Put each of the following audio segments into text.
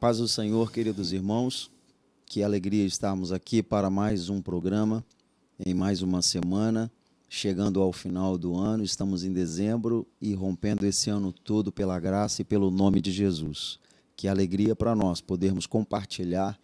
paz do Senhor, queridos irmãos, que alegria estarmos aqui para mais um programa, em mais uma semana, chegando ao final do ano, estamos em dezembro e rompendo esse ano todo pela graça e pelo nome de Jesus. Que alegria para nós podermos compartilhar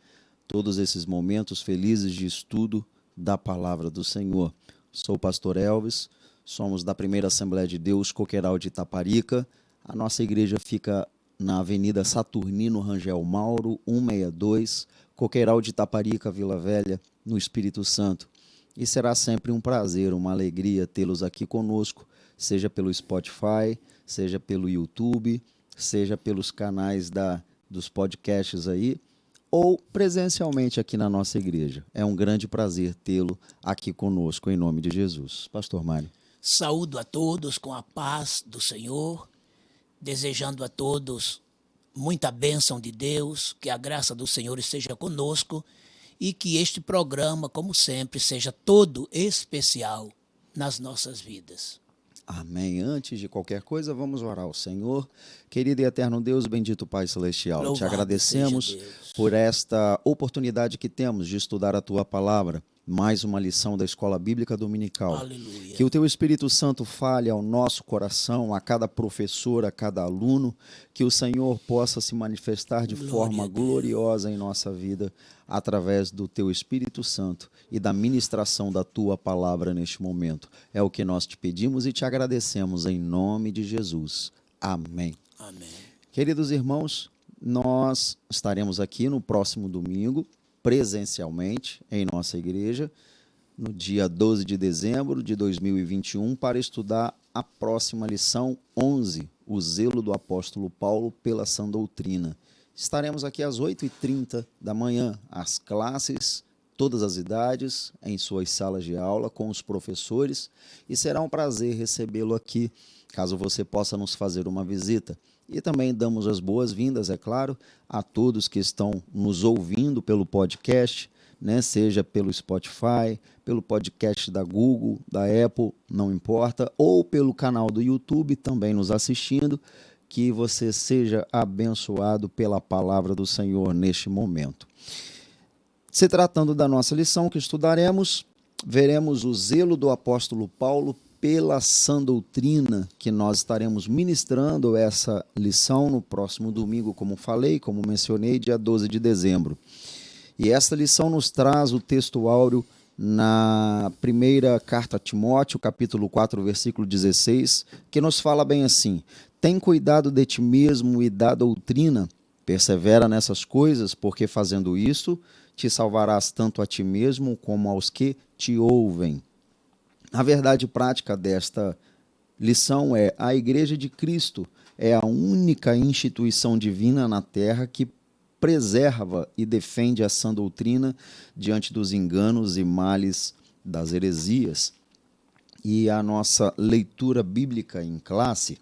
todos esses momentos felizes de estudo da palavra do Senhor. Sou o pastor Elvis, somos da Primeira Assembleia de Deus, Coqueiral de Itaparica. A nossa igreja fica na Avenida Saturnino Rangel Mauro, 162, Coqueiral de Itaparica, Vila Velha, no Espírito Santo. E será sempre um prazer, uma alegria tê-los aqui conosco, seja pelo Spotify, seja pelo YouTube, seja pelos canais dos podcasts aí, ou presencialmente aqui na nossa igreja. É um grande prazer tê-lo aqui conosco, em nome de Jesus. Pastor Mário. Saúdo a todos com a paz do Senhor, desejando a todos muita bênção de Deus, que a graça do Senhor esteja conosco e que este programa, como sempre, seja todo especial nas nossas vidas. Amém. Antes de qualquer coisa, vamos orar ao Senhor. Querido e eterno Deus, bendito Pai Celestial, Louvado te agradecemos seja Deus. por esta oportunidade que temos de estudar a Tua Palavra, mais uma lição da Escola Bíblica Dominical. Aleluia. Que o Teu Espírito Santo fale ao nosso coração, a cada professor, a cada aluno, que o Senhor possa se manifestar de Glória forma a Deus. gloriosa em nossa vida, através do Teu Espírito Santo e da ministração da Tua Palavra neste momento. É o que nós te pedimos e te agradecemos em nome de Jesus. Amém. Amém. Queridos irmãos, nós estaremos aqui no próximo domingo, presencialmente, em nossa igreja, no dia 12 de dezembro de 2021, para estudar a próxima lição 11, o zelo do apóstolo Paulo pela sã doutrina. Estaremos aqui às 8h30 da manhã, as classes, todas as idades, em suas salas de aula, com os professores, e será um prazer recebê-lo aqui, caso você possa nos fazer uma visita. E também damos as boas-vindas, é claro, a todos que estão nos ouvindo pelo podcast, né? Seja pelo Spotify, pelo podcast da Google, da Apple, não importa, ou pelo canal do YouTube também nos assistindo, que você seja abençoado pela palavra do Senhor neste momento. Se tratando da nossa lição que estudaremos, veremos o zelo do apóstolo Paulo pela sã doutrina, que nós estaremos ministrando essa lição no próximo domingo, como falei, como mencionei, dia 12 de dezembro. E esta lição nos traz o texto áureo na primeira carta a Timóteo, capítulo 4, versículo 16, que nos fala bem assim: tem cuidado de ti mesmo e da doutrina, persevera nessas coisas, porque fazendo isso, te salvarás tanto a ti mesmo como aos que te ouvem. A verdade prática desta lição é: a Igreja de Cristo é a única instituição divina na terra que preserva e defende a sã doutrina diante dos enganos e males das heresias. E a nossa leitura bíblica em classe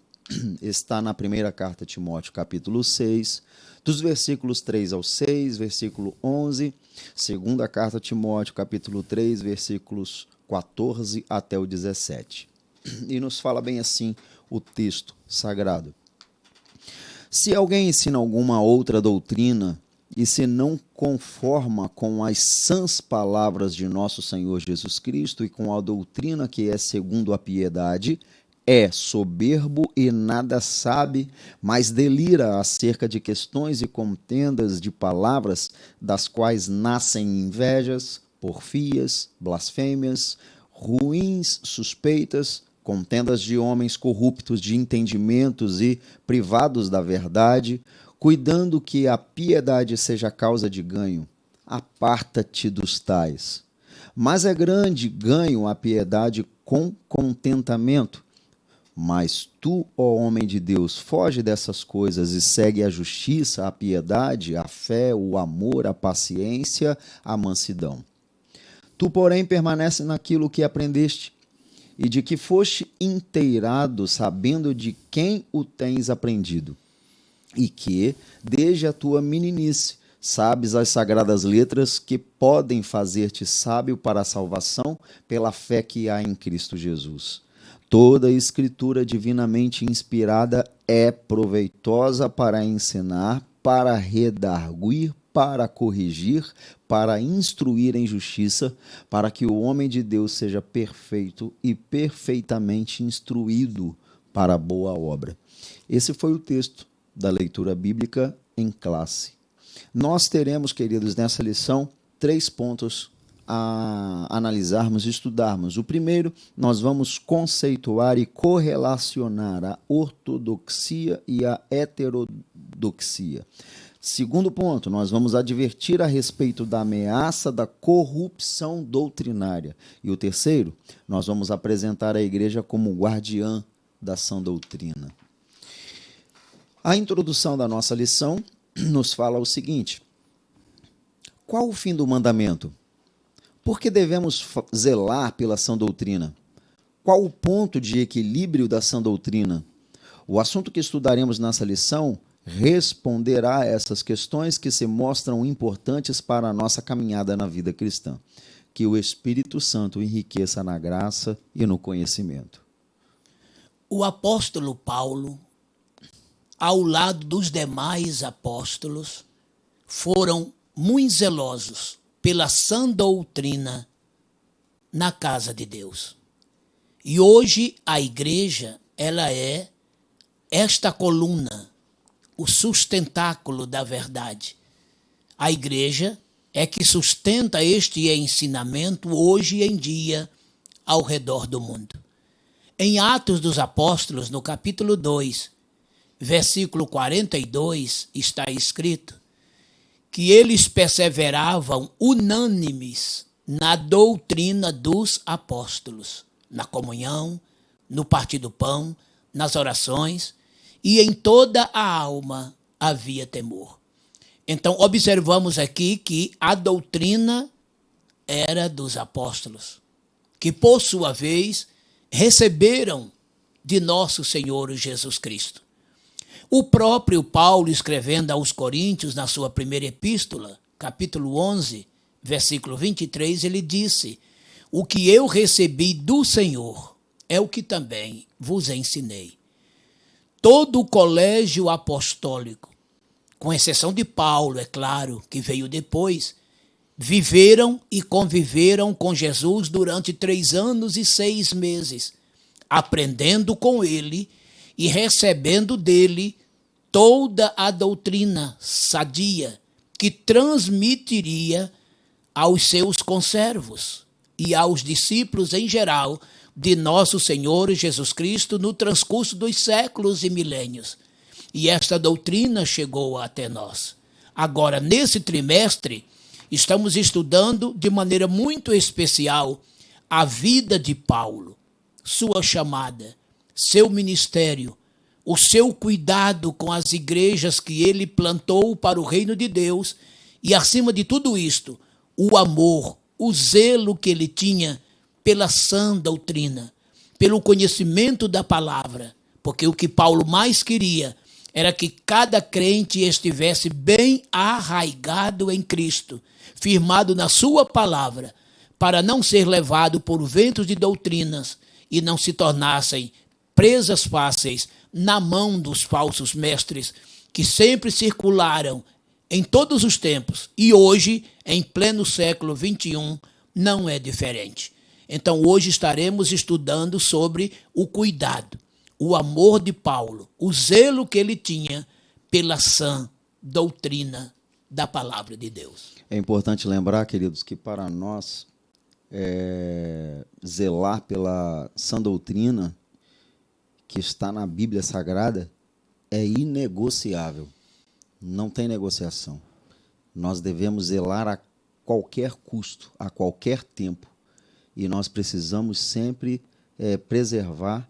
está na primeira carta a Timóteo, capítulo 6, dos versículos 3 ao 6, versículo 11, segunda carta a Timóteo, capítulo 3, versículos 14 até o 17. E nos fala bem assim o texto sagrado: se alguém ensina alguma outra doutrina e se não conforma com as sãs palavras de nosso Senhor Jesus Cristo e com a doutrina que é segundo a piedade, é soberbo e nada sabe, mas delira acerca de questões e contendas de palavras, das quais nascem invejas, porfias, blasfêmias, ruins suspeitas, contendas de homens corruptos de entendimentos e privados da verdade, cuidando que a piedade seja causa de ganho. Aparta-te dos tais. Mas é grande ganho a piedade com contentamento. Mas tu, ó homem de Deus, foge dessas coisas e segue a justiça, a piedade, a fé, o amor, a paciência, a mansidão. Tu, porém, permanece naquilo que aprendeste e de que foste inteirado, sabendo de quem o tens aprendido, e que, desde a tua meninice, sabes as sagradas letras que podem fazer-te sábio para a salvação pela fé que há em Cristo Jesus. Toda a escritura divinamente inspirada é proveitosa para ensinar, para redarguir, para corrigir, para instruir em justiça, para que o homem de Deus seja perfeito e perfeitamente instruído para a boa obra. Esse foi o texto da leitura bíblica em classe. Nós teremos, queridos, nessa lição, 3 pontos a analisarmos e estudarmos. O primeiro, nós vamos conceituar e correlacionar a ortodoxia e a heterodoxia. Segundo ponto, nós vamos advertir a respeito da ameaça da corrupção doutrinária. E o terceiro, nós vamos apresentar a igreja como guardiã da sã doutrina. A introdução da nossa lição nos fala o seguinte: qual o fim do mandamento? Por que devemos zelar pela sã doutrina? Qual o ponto de equilíbrio da sã doutrina? O assunto que estudaremos nessa lição responderá a essas questões que se mostram importantes para a nossa caminhada na vida cristã. Que o Espírito Santo enriqueça na graça e no conhecimento. O apóstolo Paulo, ao lado dos demais apóstolos, foram muito zelosos pela sã doutrina na casa de Deus. E hoje a igreja, ela é esta coluna, o sustentáculo da verdade. A igreja é que sustenta este ensinamento hoje em dia ao redor do mundo. Em Atos dos Apóstolos, no capítulo 2, versículo 42, está escrito que eles perseveravam unânimes na doutrina dos apóstolos, na comunhão, no partir do pão, nas orações, e em toda a alma havia temor. Então, observamos aqui que a doutrina era dos apóstolos, que, por sua vez, receberam de nosso Senhor Jesus Cristo. O próprio Paulo, escrevendo aos Coríntios, na sua primeira epístola, capítulo 11, versículo 23, ele disse: o que eu recebi do Senhor é o que também vos ensinei. Todo o colégio apostólico, com exceção de Paulo, é claro, que veio depois, viveram e conviveram com Jesus durante 3 anos e 6 meses, aprendendo com ele e recebendo dele toda a doutrina sadia que transmitiria aos seus conservos e aos discípulos em geral de nosso Senhor Jesus Cristo no transcurso dos séculos e milênios. E esta doutrina chegou até nós. Agora, nesse trimestre, estamos estudando de maneira muito especial a vida de Paulo, sua chamada, seu ministério, o seu cuidado com as igrejas que ele plantou para o reino de Deus e, acima de tudo isto, o amor, o zelo que ele tinha pela sã doutrina, pelo conhecimento da palavra, porque o que Paulo mais queria era que cada crente estivesse bem arraigado em Cristo, firmado na sua palavra, para não ser levado por ventos de doutrinas e não se tornassem presas fáceis na mão dos falsos mestres que sempre circularam em todos os tempos e hoje, em pleno século XXI, não é diferente. Então, hoje estaremos estudando sobre o cuidado, o amor de Paulo, o zelo que ele tinha pela sã doutrina da palavra de Deus. É importante lembrar, queridos, que para nós zelar pela sã doutrina que está na Bíblia Sagrada é inegociável. Não tem negociação. Nós devemos zelar a qualquer custo, a qualquer tempo. E nós precisamos sempre preservar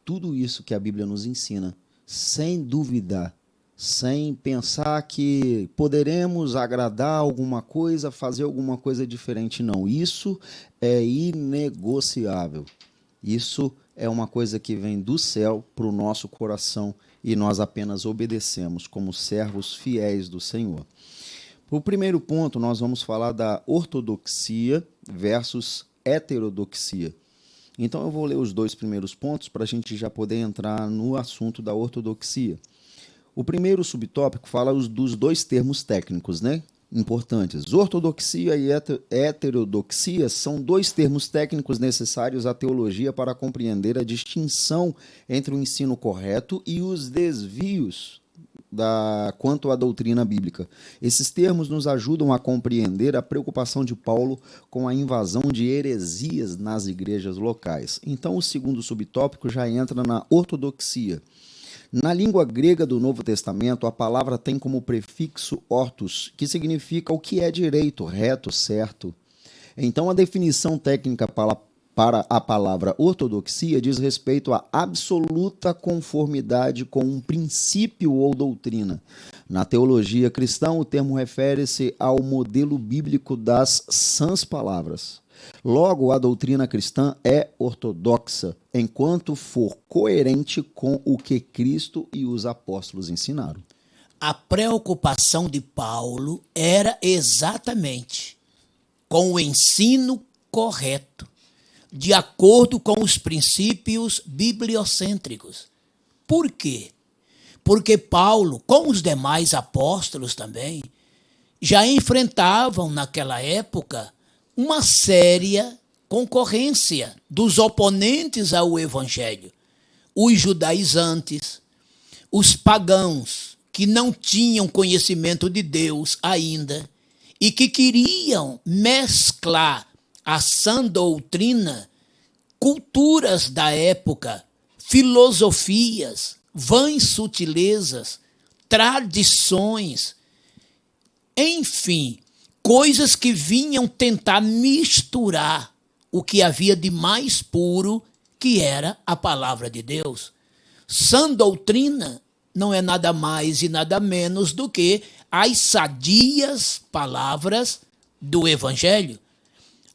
tudo isso que a Bíblia nos ensina, sem duvidar, sem pensar que poderemos agradar alguma coisa, fazer alguma coisa diferente. Não, isso é inegociável. Isso é uma coisa que vem do céu para o nosso coração e nós apenas obedecemos como servos fiéis do Senhor. O primeiro ponto, nós vamos falar da ortodoxia versus heterodoxia. Então eu vou ler os 2 primeiros pontos para a gente já poder entrar no assunto da ortodoxia. O primeiro subtópico fala dos dois termos técnicos, né? Importantes. Ortodoxia e heterodoxia são dois termos técnicos necessários à teologia para compreender a distinção entre o ensino correto e os desvios quanto à doutrina bíblica. Esses termos nos ajudam a compreender a preocupação de Paulo com a invasão de heresias nas igrejas locais. Então, o segundo subtópico já entra na ortodoxia. Na língua grega do Novo Testamento, a palavra tem como prefixo ortos, que significa o que é direito, reto, certo. Então, a definição técnica para a palavra ortodoxia diz respeito à absoluta conformidade com um princípio ou doutrina. Na teologia cristã, o termo refere-se ao modelo bíblico das sãs palavras. Logo, a doutrina cristã é ortodoxa, enquanto for coerente com o que Cristo e os apóstolos ensinaram. A preocupação de Paulo era exatamente com o ensino correto, de acordo com os princípios bibliocêntricos. Por quê? Porque Paulo, com os demais apóstolos também, já enfrentavam naquela época uma séria concorrência dos oponentes ao evangelho. Os judaizantes, os pagãos que não tinham conhecimento de Deus ainda e que queriam mesclar a sã doutrina, culturas da época, filosofias, vãs sutilezas, tradições, enfim, coisas que vinham tentar misturar o que havia de mais puro, que era a palavra de Deus. Sã doutrina não é nada mais e nada menos do que as sadias palavras do Evangelho.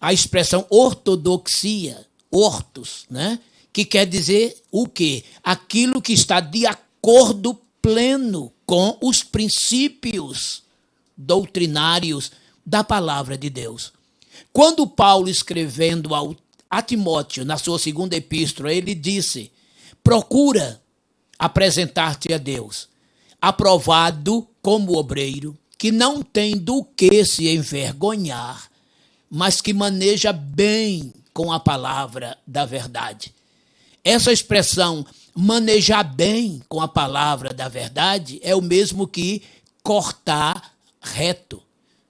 A expressão ortodoxia, ortos, né? Que quer dizer o quê? Aquilo que está de acordo pleno com os princípios doutrinários da palavra de Deus. Quando Paulo, escrevendo a Timóteo, na sua segunda epístola, ele disse: procura apresentar-te a Deus, aprovado como obreiro, que não tem do que se envergonhar, mas que maneja bem com a palavra da verdade. Essa expressão, manejar bem com a palavra da verdade, é o mesmo que cortar reto,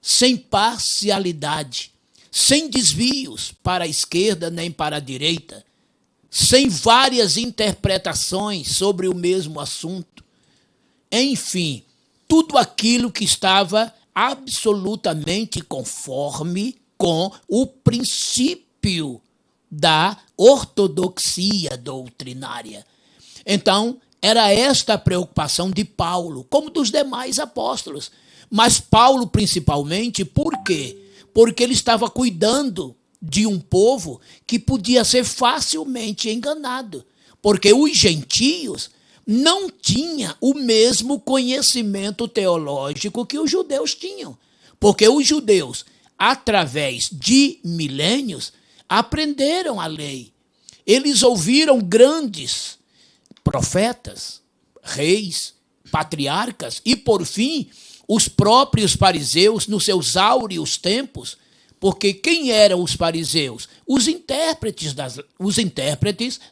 sem parcialidade, sem desvios para a esquerda nem para a direita, sem várias interpretações sobre o mesmo assunto. Enfim, tudo aquilo que estava absolutamente conforme com o princípio da ortodoxia doutrinária. Então, era esta a preocupação de Paulo, como dos demais apóstolos. Mas Paulo, principalmente, por quê? Porque ele estava cuidando de um povo que podia ser facilmente enganado. Porque os gentios não tinham o mesmo conhecimento teológico que os judeus tinham. Porque os judeus, através de milênios, aprenderam a lei. Eles ouviram grandes profetas, reis, patriarcas e, por fim, os próprios fariseus nos seus áureos tempos. Porque quem eram os fariseus? Os intérpretes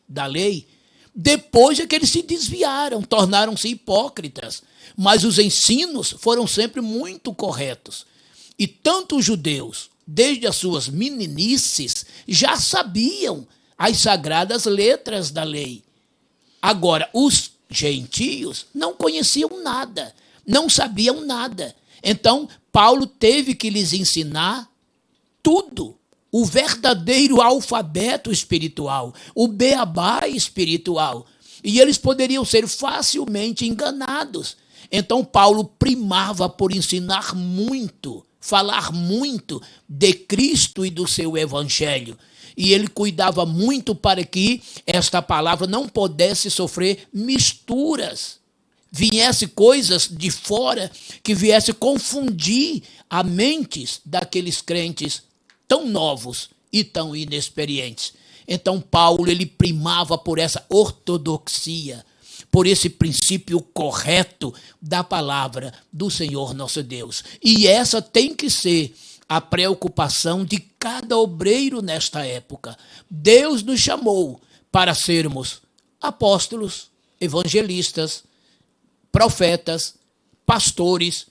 da lei. Depois é que eles se desviaram, tornaram-se hipócritas. Mas os ensinos foram sempre muito corretos. E tanto os judeus, desde as suas meninices, já sabiam as sagradas letras da lei. Agora, os gentios não conheciam nada, não sabiam nada. Então, Paulo teve que lhes ensinar tudo, o verdadeiro alfabeto espiritual, o beabá espiritual. E eles poderiam ser facilmente enganados. Então, Paulo primava por ensinar muito, falar muito de Cristo e do seu evangelho. E ele cuidava muito para que esta palavra não pudesse sofrer misturas, viesse coisas de fora que viesse confundir a mentes daqueles crentes tão novos e tão inexperientes. Então Paulo, ele primava por essa ortodoxia, por esse princípio correto da palavra do Senhor nosso Deus. E essa tem que ser a preocupação de cada obreiro nesta época. Deus nos chamou para sermos apóstolos, evangelistas, profetas, pastores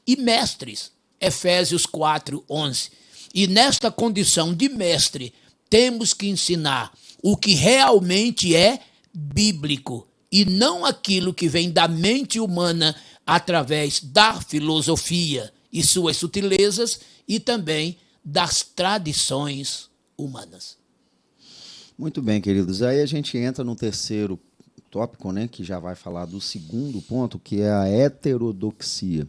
e mestres. Efésios 4:11. E nesta condição de mestre, temos que ensinar o que realmente é bíblico e não aquilo que vem da mente humana através da filosofia e suas sutilezas e também das tradições humanas. Muito bem, queridos. Aí a gente entra no terceiro tópico, né, que já vai falar do segundo ponto, que é a heterodoxia.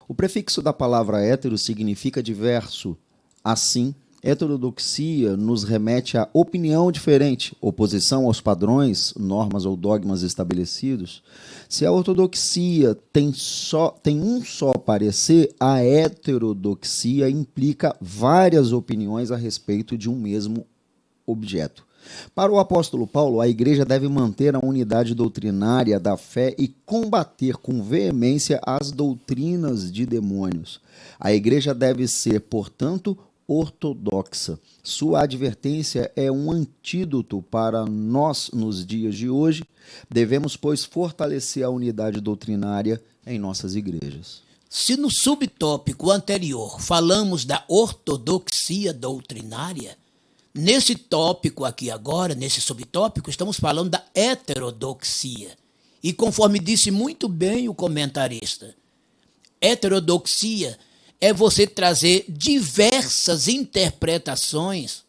O prefixo da palavra hétero significa diverso. Assim, heterodoxia nos remete à opinião diferente, oposição aos padrões, normas ou dogmas estabelecidos. Se a ortodoxia tem um só parecer, a heterodoxia implica várias opiniões a respeito de um mesmo objeto. Para o apóstolo Paulo, a igreja deve manter a unidade doutrinária da fé e combater com veemência as doutrinas de demônios. A igreja deve ser, portanto, ortodoxa. Sua advertência é um antídoto para nós nos dias de hoje. Devemos, pois, fortalecer a unidade doutrinária em nossas igrejas. Se no subtópico anterior falamos da ortodoxia doutrinária, nesse tópico aqui agora, nesse subtópico, estamos falando da heterodoxia. E conforme disse muito bem o comentarista, heterodoxia é você trazer diversas interpretações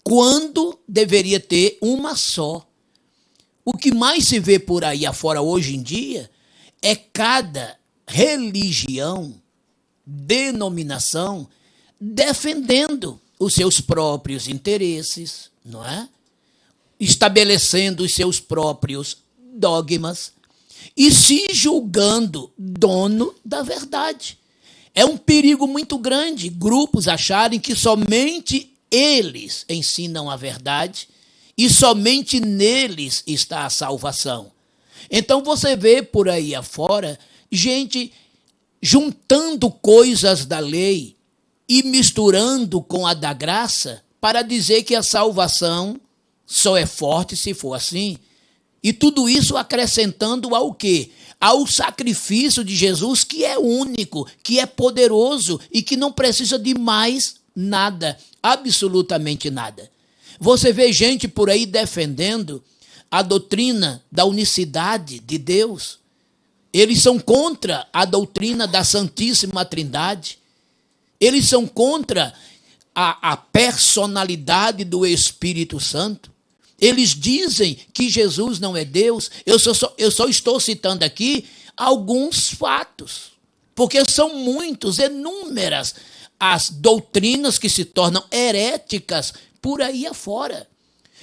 quando deveria ter uma só. O que mais se vê por aí afora hoje em dia é cada religião, denominação, defendendo os seus próprios interesses, não é? Estabelecendo os seus próprios dogmas e se julgando dono da verdade. É um perigo muito grande grupos acharem que somente eles ensinam a verdade e somente neles está a salvação. Então você vê por aí afora gente juntando coisas da lei e misturando com a da graça para dizer que a salvação só é forte se for assim. E tudo isso acrescentando ao quê? Ao sacrifício de Jesus, que é único, que é poderoso e que não precisa de mais nada, absolutamente nada. Você vê gente por aí defendendo a doutrina da unicidade de Deus. Eles são contra a doutrina da Santíssima Trindade. Eles são contra a personalidade do Espírito Santo. Eles dizem que Jesus não é Deus. Eu só estou citando aqui alguns fatos, porque são muitos, inúmeras as doutrinas que se tornam heréticas por aí afora.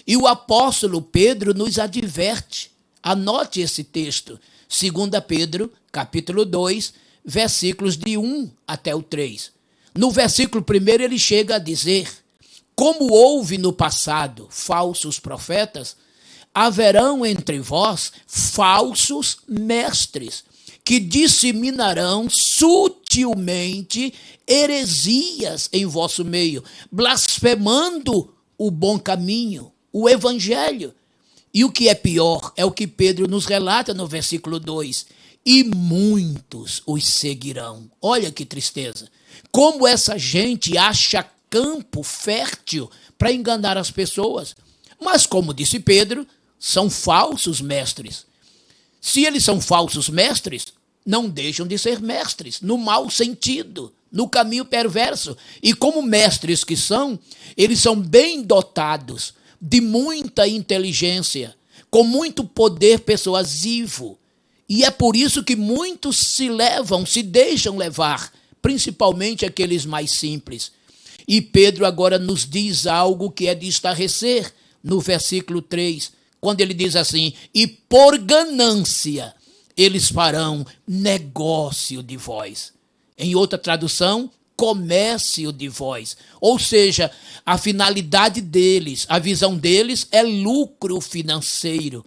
E o apóstolo Pedro nos adverte. Anote esse texto, 2 Pedro, capítulo 2, versículos de 1 até o 3. No versículo 1 ele chega a dizer: como houve no passado falsos profetas, haverão entre vós falsos mestres, que disseminarão sutilmente heresias em vosso meio, blasfemando o bom caminho, o evangelho. E o que é pior é o que Pedro nos relata no versículo 2. E muitos os seguirão. Olha que tristeza. Como essa gente acha campo fértil para enganar as pessoas. Mas, como disse Pedro, são falsos mestres. Se eles são falsos mestres, não deixam de ser mestres, no mau sentido, no caminho perverso. E como mestres que são, eles são bem dotados de muita inteligência, com muito poder persuasivo. E é por isso que muitos se deixam levar, principalmente aqueles mais simples. E Pedro agora nos diz algo que é de estarrecer no versículo 3, quando ele diz assim: e por ganância eles farão negócio de vós. Em outra tradução, comércio de vós. Ou seja, a finalidade deles, a visão deles é lucro financeiro,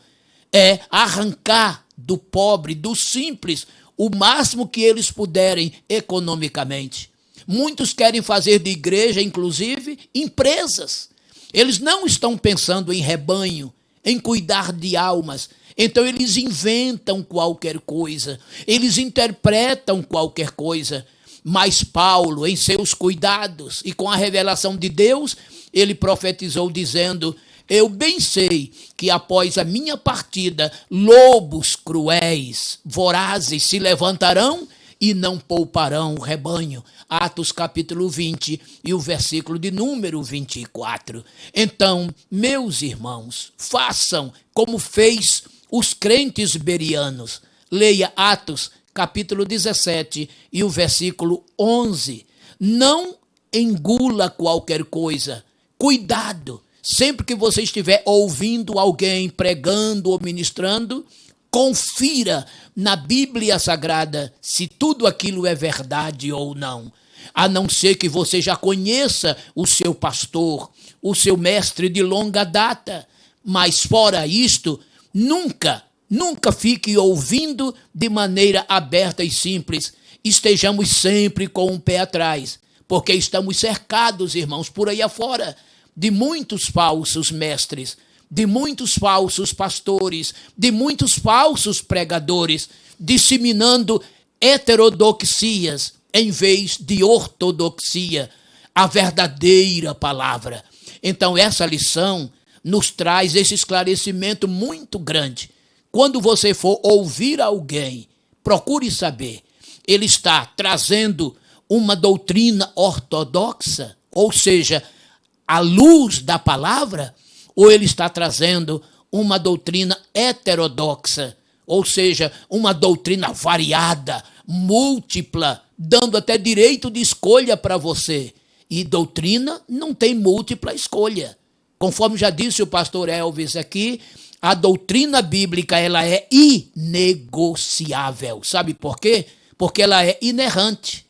é arrancar do pobre, do simples, o máximo que eles puderem economicamente. Muitos querem fazer de igreja, inclusive, empresas. Eles não estão pensando em rebanho, em cuidar de almas. Então eles inventam qualquer coisa, eles interpretam qualquer coisa. Mas Paulo, em seus cuidados e com a revelação de Deus, ele profetizou dizendo: eu bem sei que após a minha partida, lobos cruéis, vorazes se levantarão e não pouparão o rebanho. Atos capítulo 20 e o versículo de número 24. Então, meus irmãos, façam como fez os crentes bereanos. Leia Atos capítulo 17 e o versículo 11. Não engula qualquer coisa. Cuidado, sempre que você estiver ouvindo alguém pregando ou ministrando, confira na Bíblia Sagrada se tudo aquilo é verdade ou não. A não ser que você já conheça o seu pastor, o seu mestre de longa data. Mas fora isto, nunca fique ouvindo de maneira aberta e simples. Estejamos sempre com um pé atrás, porque estamos cercados, irmãos, por aí afora, de muitos falsos mestres, de muitos falsos pastores, de muitos falsos pregadores, disseminando heterodoxias em vez de ortodoxia, a verdadeira palavra. Então, essa lição nos traz esse esclarecimento muito grande. Quando você for ouvir alguém, procure saber, ele está trazendo uma doutrina ortodoxa, ou seja, à luz da palavra, ou ele está trazendo uma doutrina heterodoxa, ou seja, uma doutrina variada, múltipla, dando até direito de escolha para você. E doutrina não tem múltipla escolha. Conforme já disse o pastor Elvis aqui, a doutrina bíblica ela é inegociável. Sabe por quê? Porque ela é inerrante,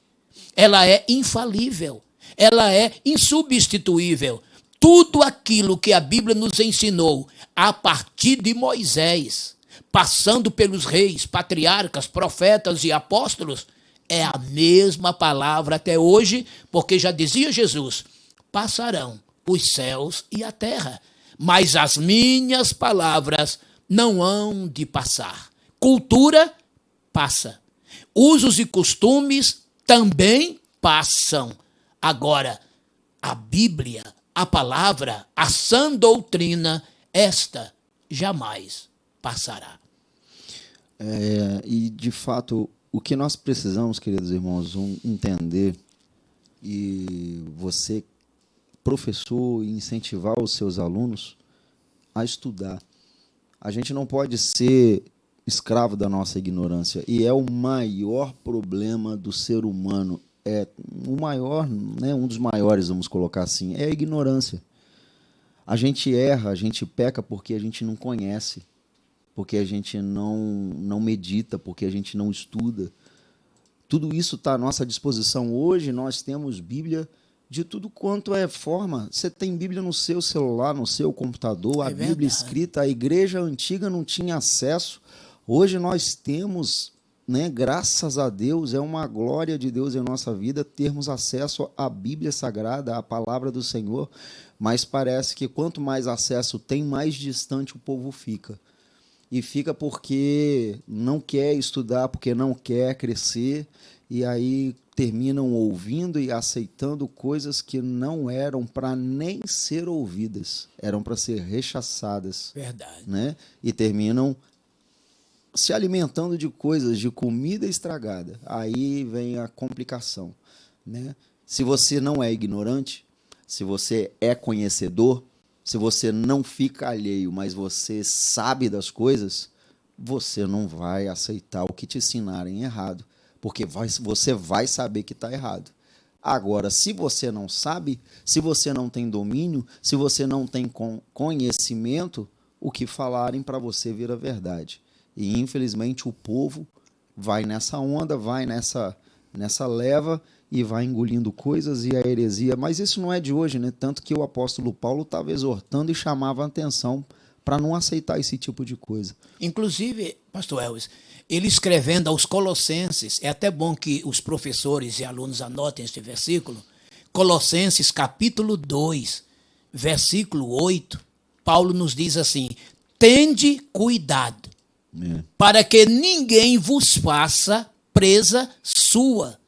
ela é infalível, ela é insubstituível. Tudo aquilo que a Bíblia nos ensinou a partir de Moisés, passando pelos reis, patriarcas, profetas e apóstolos, é a mesma palavra até hoje, porque já dizia Jesus: passarão os céus e a terra, mas as minhas palavras não hão de passar. Cultura passa. Usos e costumes também passam. Agora, a Bíblia, a palavra, a sã doutrina, esta jamais passará. E, de fato, o que nós precisamos, queridos irmãos, entender, e você, professor, incentivar os seus alunos a estudar. A gente não pode ser escravo da nossa ignorância, e é o maior problema do ser humano, é o maior, né, um dos maiores, vamos colocar assim, é a ignorância. A gente erra, a gente peca porque a gente não conhece, porque a gente não medita, porque a gente não estuda. Tudo isso está à nossa disposição. Hoje nós temos Bíblia de tudo quanto é forma. Você tem Bíblia no seu celular, no seu computador, a Bíblia escrita. A igreja antiga não tinha acesso. Hoje nós temos, né, graças a Deus, é uma glória de Deus em nossa vida termos acesso à Bíblia Sagrada, à palavra do Senhor, mas parece que quanto mais acesso tem, mais distante o povo fica. E fica porque não quer estudar, porque não quer crescer, e aí terminam ouvindo e aceitando coisas que não eram para nem ser ouvidas, eram para ser rechaçadas. Verdade. Né? E terminam se alimentando de coisas, de comida estragada. Aí vem a complicação. Né? Se você não é ignorante, se você é conhecedor, se você não fica alheio, mas você sabe das coisas, você não vai aceitar o que te ensinarem errado, porque você vai saber que está errado. Agora, se você não sabe, se você não tem domínio, se você não tem conhecimento, o que falarem para você vira verdade. E, infelizmente, o povo vai nessa onda, vai nessa leva e vai engolindo coisas e a heresia. Mas isso não é de hoje, né? Tanto que o apóstolo Paulo estava exortando e chamava a atenção para não aceitar esse tipo de coisa. Inclusive, pastor Elvis, ele escrevendo aos Colossenses, é até bom que os professores e alunos anotem este versículo, Colossenses capítulo 2, versículo 8, Paulo nos diz assim: tende cuidado, para que ninguém vos faça presa sua,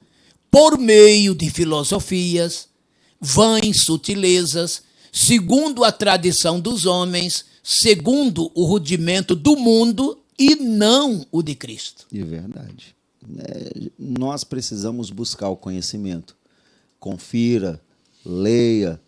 por meio de filosofias, vãs sutilezas, segundo a tradição dos homens, segundo o rudimento do mundo e não o de Cristo. É verdade. Nós precisamos buscar o conhecimento. Confira, leia,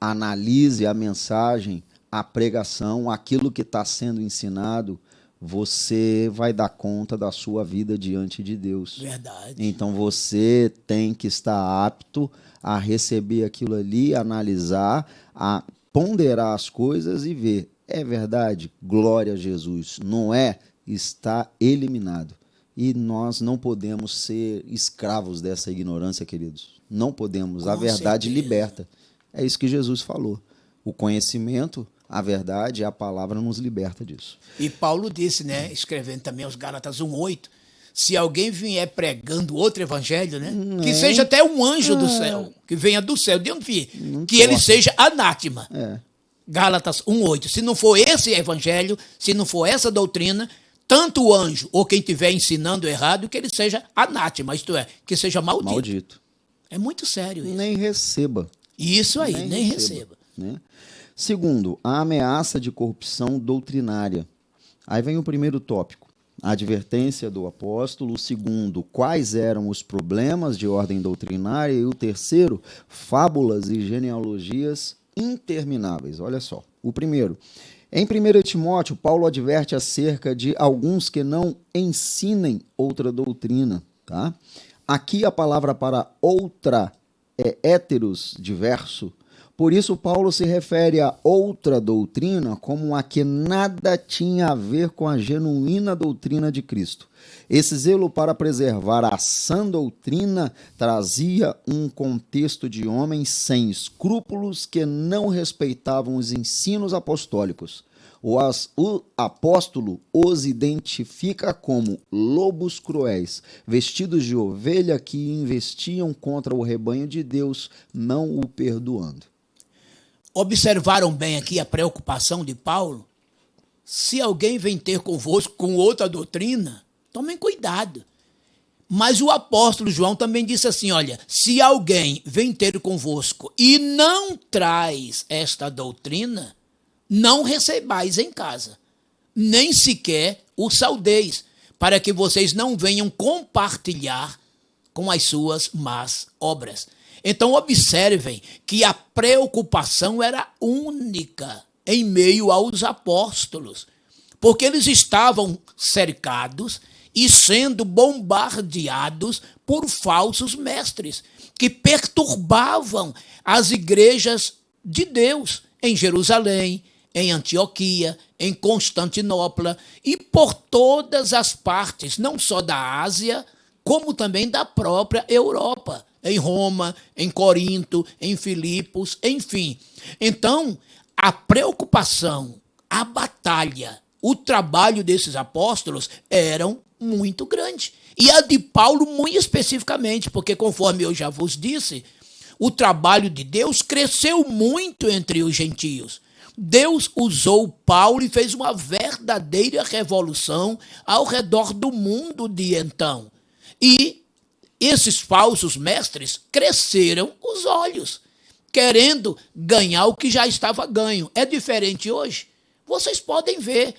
analise a mensagem, a pregação, aquilo que está sendo ensinado. Você vai dar conta da sua vida diante de Deus. Verdade. Então você tem que estar apto a receber aquilo ali, analisar, a ponderar as coisas e ver. É verdade, glória a Jesus. Não é, está eliminado. E nós não podemos ser escravos dessa ignorância, queridos. Não podemos. A verdade liberta. É isso que Jesus falou. O conhecimento, a verdade, a palavra nos liberta disso. E Paulo disse, né, escrevendo também aos Gálatas 1:8, se alguém vier pregando outro evangelho, né, que seja até um anjo do céu, que venha do céu, de onde vier, que ele seja anátema. Gálatas 1:8. Se não for esse evangelho, se não for essa doutrina, tanto o anjo ou quem estiver ensinando errado, que ele seja anátema, isto é, que seja maldito. É muito sério isso. Nem receba. Isso aí, nem receba. Né? Segundo, a ameaça de corrupção doutrinária. Aí vem o primeiro tópico, a advertência do apóstolo. O segundo, quais eram os problemas de ordem doutrinária. E o terceiro, fábulas e genealogias intermináveis. Olha só, o primeiro. Em 1 Timóteo, Paulo adverte acerca de alguns que não ensinem outra doutrina. Tá? Aqui a palavra para outra é heteros, diverso. Por isso, Paulo se refere a outra doutrina como a que nada tinha a ver com a genuína doutrina de Cristo. Esse zelo para preservar a sã doutrina trazia um contexto de homens sem escrúpulos que não respeitavam os ensinos apostólicos. O apóstolo os identifica como lobos cruéis, vestidos de ovelha que investiam contra o rebanho de Deus, não o perdoando. Observaram bem aqui a preocupação de Paulo? Se alguém vem ter convosco com outra doutrina, tomem cuidado. Mas o apóstolo João também disse assim, olha, se alguém vem ter convosco e não traz esta doutrina, não recebais em casa, nem sequer o saudeis, para que vocês não venham compartilhar com as suas más obras. Então observem que a preocupação era única em meio aos apóstolos, porque eles estavam cercados e sendo bombardeados por falsos mestres que perturbavam as igrejas de Deus em Jerusalém, em Antioquia, em Constantinopla e por todas as partes, não só da Ásia, como também da própria Europa, em Roma, em Corinto, em Filipos, enfim. Então, a preocupação, a batalha, o trabalho desses apóstolos eram muito grande. E a de Paulo muito especificamente, porque conforme eu já vos disse, o trabalho de Deus cresceu muito entre os gentios. Deus usou Paulo e fez uma verdadeira revolução ao redor do mundo de então. E esses falsos mestres cresceram os olhos, querendo ganhar o que já estava ganho. É diferente hoje. Vocês podem ver,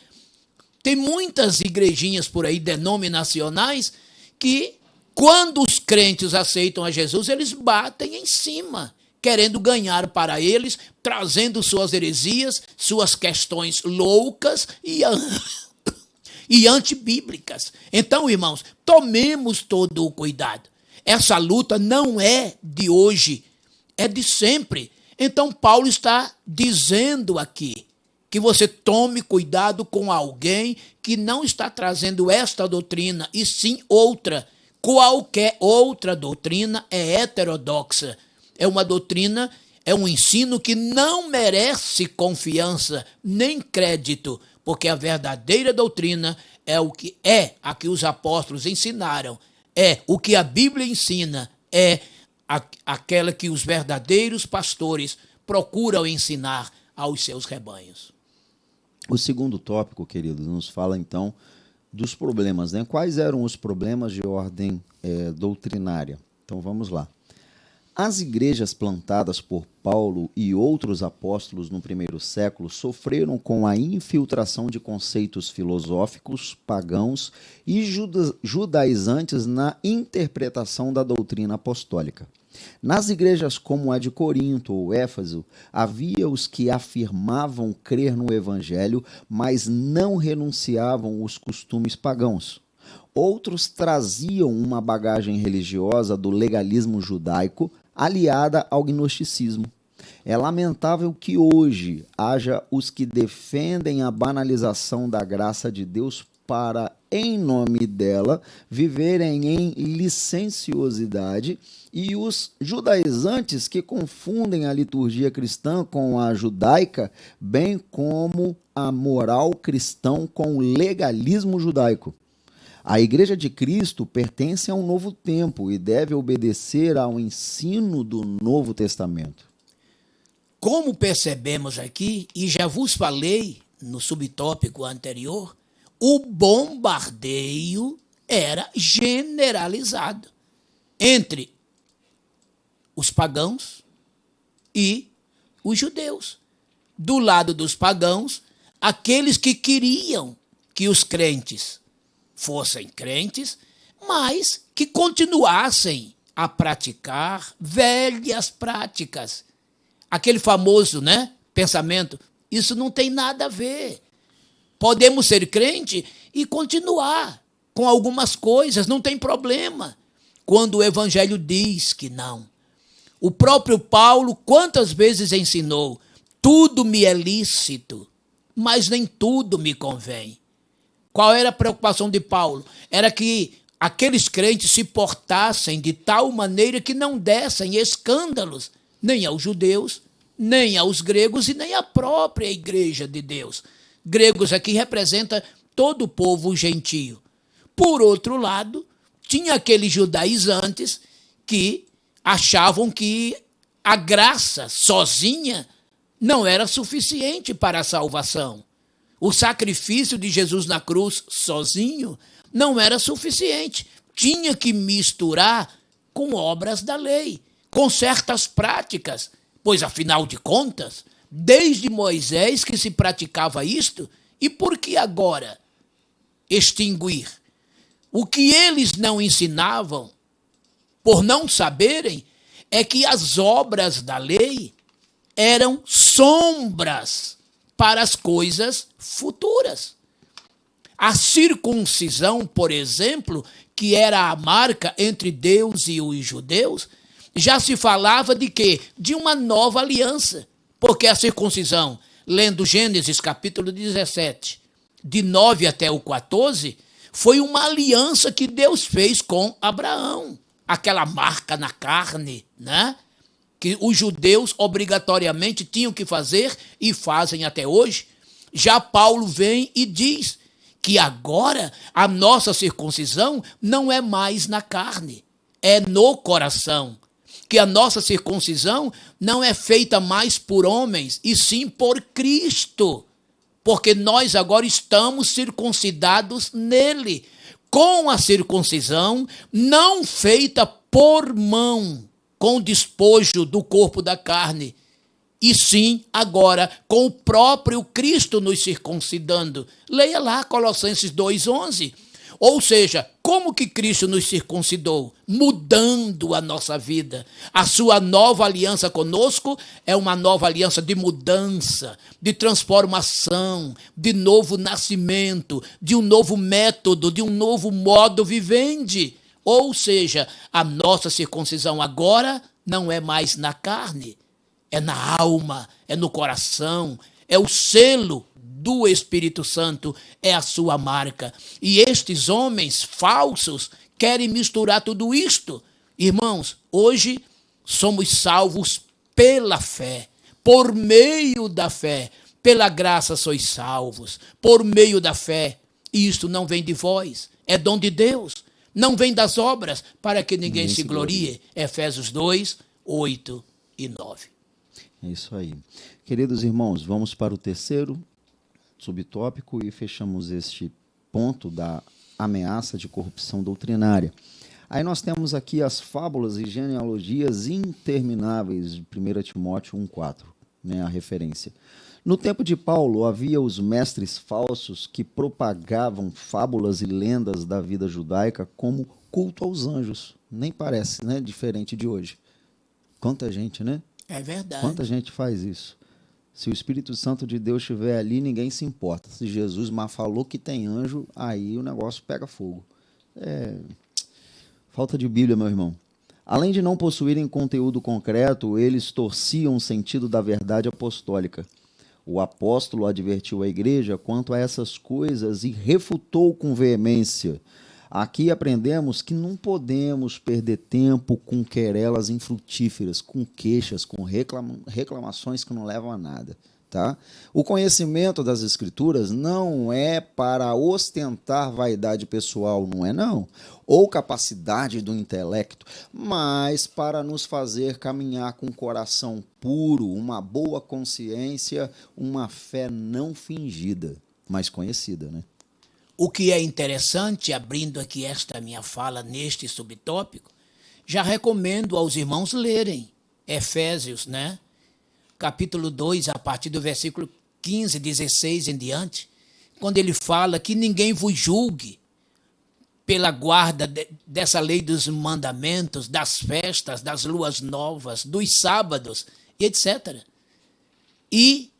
tem muitas igrejinhas por aí, denominacionais, que quando os crentes aceitam a Jesus, eles batem em cima, querendo ganhar para eles, trazendo suas heresias, suas questões loucas e antibíblicas. Então, irmãos, tomemos todo o cuidado. Essa luta não é de hoje, é de sempre. Então, Paulo está dizendo aqui que você tome cuidado com alguém que não está trazendo esta doutrina, e sim outra. Qualquer outra doutrina é heterodoxa. É uma doutrina, é um ensino que não merece confiança nem crédito, porque a verdadeira doutrina é o que é a que os apóstolos ensinaram, é o que a Bíblia ensina, é aquela que os verdadeiros pastores procuram ensinar aos seus rebanhos. O segundo tópico, queridos, nos fala então dos problemas, né? Quais eram os problemas de ordem doutrinária? Então vamos lá. As igrejas plantadas por Paulo e outros apóstolos no primeiro século sofreram com a infiltração de conceitos filosóficos, pagãos e judaizantes na interpretação da doutrina apostólica. Nas igrejas como a de Corinto ou Éfeso, havia os que afirmavam crer no evangelho, mas não renunciavam aos costumes pagãos. Outros traziam uma bagagem religiosa do legalismo judaico, aliada ao gnosticismo. É lamentável que hoje haja os que defendem a banalização da graça de Deus para, em nome dela, viverem em licenciosidade, e os judaizantes que confundem a liturgia cristã com a judaica, bem como a moral cristã com o legalismo judaico. A Igreja de Cristo pertence a um novo tempo e deve obedecer ao ensino do Novo Testamento. Como percebemos aqui, e já vos falei no subtópico anterior, o bombardeio era generalizado entre os pagãos e os judeus. Do lado dos pagãos, aqueles que queriam que os crentes fossem crentes, mas que continuassem a praticar velhas práticas. Aquele famoso, pensamento, isso não tem nada a ver. Podemos ser crente e continuar com algumas coisas, não tem problema. Quando o evangelho diz que não. O próprio Paulo quantas vezes ensinou, tudo me é lícito, mas nem tudo me convém. Qual era a preocupação de Paulo? Era que aqueles crentes se portassem de tal maneira que não dessem escândalos nem aos judeus, nem aos gregos e nem à própria igreja de Deus. Gregos aqui representa todo o povo gentio. Por outro lado, tinha aqueles judaizantes que achavam que a graça sozinha não era suficiente para a salvação. O sacrifício de Jesus na cruz sozinho não era suficiente. Tinha que misturar com obras da lei, com certas práticas, pois, afinal de contas, desde Moisés que se praticava isto, e por que agora extinguir? O que eles não ensinavam, por não saberem, é que as obras da lei eram sombras para as coisas futuras. A circuncisão, por exemplo, que era a marca entre Deus e os judeus, já se falava de quê? De uma nova aliança. Porque a circuncisão, lendo Gênesis capítulo 17, de 9 até o 14, foi uma aliança que Deus fez com Abraão. Aquela marca na carne, que os judeus obrigatoriamente tinham que fazer e fazem até hoje. Já Paulo vem e diz que agora a nossa circuncisão não é mais na carne, é no coração. Que a nossa circuncisão não é feita mais por homens, e sim por Cristo. Porque nós agora estamos circuncidados nele, com a circuncisão não feita por mão, com despojo do corpo da carne, e sim agora com o próprio Cristo nos circuncidando. Leia lá Colossenses 2:11. Ou seja, como que Cristo nos circuncidou? Mudando a nossa vida. A sua nova aliança conosco é uma nova aliança de mudança, de transformação, de novo nascimento, de um novo método, de um novo modo vivendi. Ou seja, a nossa circuncisão agora não é mais na carne, é na alma, é no coração, é o selo do Espírito Santo, é a sua marca. E estes homens falsos querem misturar tudo isto. Irmãos, hoje somos salvos pela fé, por meio da fé. Pela graça sois salvos, por meio da fé. E isto não vem de vós, é dom de Deus. Não vem das obras, para que ninguém se glorie. Efésios 2, 8 e 9. É isso aí. Queridos irmãos, vamos para o terceiro subtópico e fechamos este ponto da ameaça de corrupção doutrinária. Aí nós temos aqui as fábulas e genealogias intermináveis de 1 Timóteo 1,4, né, a referência. No tempo de Paulo, havia os mestres falsos que propagavam fábulas e lendas da vida judaica como culto aos anjos. Nem parece, né, diferente de hoje. Quanta gente, né? É verdade. Quanta gente faz isso. Se o Espírito Santo de Deus estiver ali, ninguém se importa. Se Jesus mas falou que tem anjo, aí o negócio pega fogo. Falta de Bíblia, meu irmão. Além de não possuírem conteúdo concreto, eles torciam o sentido da verdade apostólica. O apóstolo advertiu a igreja quanto a essas coisas e refutou com veemência. Aqui aprendemos que não podemos perder tempo com querelas infrutíferas, com queixas, com reclamações que não levam a nada. Tá? O conhecimento das Escrituras não é para ostentar vaidade pessoal, não é não, ou capacidade do intelecto, mas para nos fazer caminhar com um coração puro, uma boa consciência, uma fé não fingida, mas conhecida, né? O que é interessante, abrindo aqui esta minha fala neste subtópico, já recomendo aos irmãos lerem Efésios, né? Capítulo 2, a partir do versículo 15, 16 em diante, quando ele fala que ninguém vos julgue pela guarda dessa lei dos mandamentos, das festas, das luas novas, dos sábados, etc. E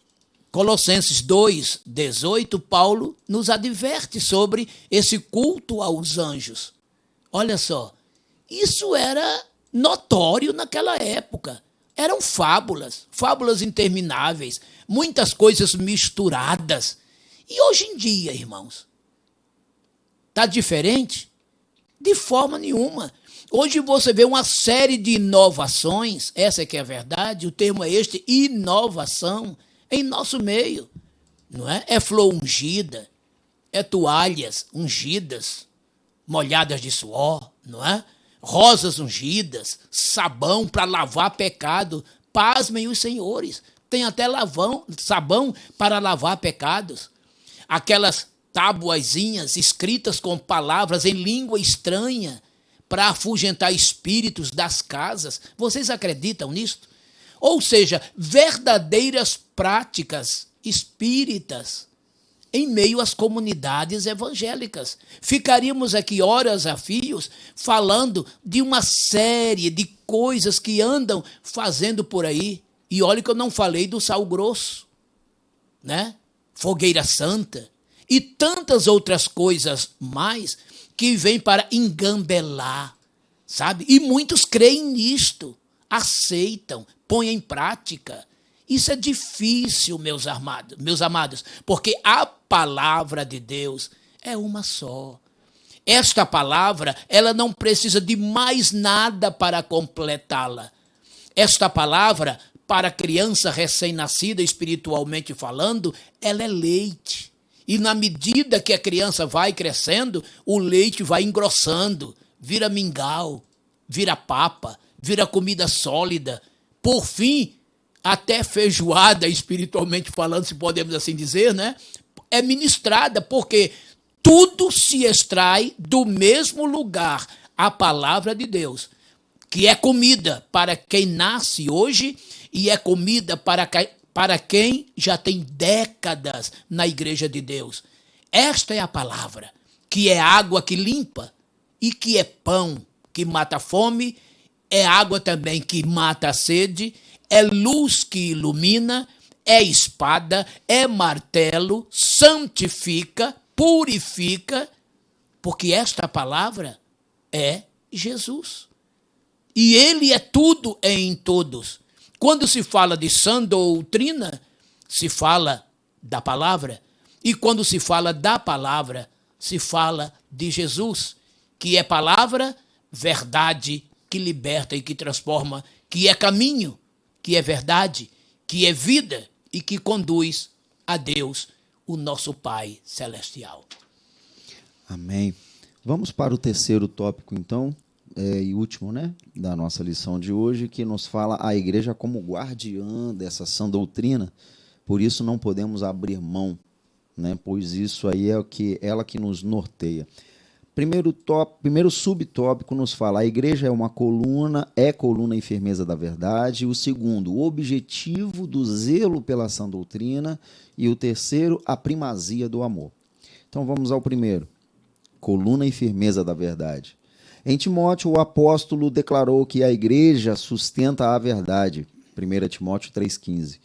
Colossenses 2, 18, Paulo nos adverte sobre esse culto aos anjos. Olha só, isso era notório naquela época. Eram fábulas, fábulas intermináveis, muitas coisas misturadas. E hoje em dia, irmãos, está diferente? De forma nenhuma. Hoje você vê uma série de inovações, essa é que é a verdade, o termo é este, inovação, em nosso meio. Não é? É flor ungida, é toalhas ungidas, molhadas de suor, não é? Rosas ungidas, sabão para lavar pecado. Pasmem os senhores, tem até sabão para lavar pecados. Aquelas tabuazinhas escritas com palavras em língua estranha para afugentar espíritos das casas. Vocês acreditam nisto? Ou seja, verdadeiras práticas espíritas em meio às comunidades evangélicas. Ficaríamos aqui horas a fios falando de uma série de coisas que andam fazendo por aí. E olha que eu não falei do sal grosso, né? Fogueira santa e tantas outras coisas mais que vêm para engambelar, sabe? E muitos creem nisto, aceitam, põem em prática. Isso é difícil, meus amados, porque a palavra de Deus é uma só. Esta palavra, ela não precisa de mais nada para completá-la. Esta palavra, para a criança recém-nascida, espiritualmente falando, ela é leite. E na medida que a criança vai crescendo, o leite vai engrossando, vira mingau, vira papa, vira comida sólida. Por fim, até feijoada, espiritualmente falando, se podemos assim dizer, né? É ministrada, porque tudo se extrai do mesmo lugar, a palavra de Deus, que é comida para quem nasce hoje e é comida para quem já tem décadas na igreja de Deus. Esta é a palavra, que é água que limpa e que é pão que mata a fome, é água também que mata a sede, é luz que ilumina, é espada, é martelo, santifica, purifica, porque esta palavra é Jesus. E ele é tudo em todos. Quando se fala de sã doutrina, se fala da palavra. E quando se fala da palavra, se fala de Jesus, que é palavra, verdade, que liberta e que transforma, que é caminho, que é verdade, que é vida e que conduz a Deus, o nosso Pai Celestial. Amém. Vamos para o terceiro tópico, então, e último, né, da nossa lição de hoje, que nos fala a igreja como guardiã dessa sã doutrina. Por isso não podemos abrir mão, né, pois isso aí é ela que nos norteia. Primeiro subtópico nos fala: a igreja é coluna e firmeza da verdade. O segundo, o objetivo do zelo pela sã doutrina. E o terceiro, a primazia do amor. Então vamos ao primeiro, coluna e firmeza da verdade. Em Timóteo, o apóstolo declarou que a igreja sustenta a verdade. 1 Timóteo 3,15.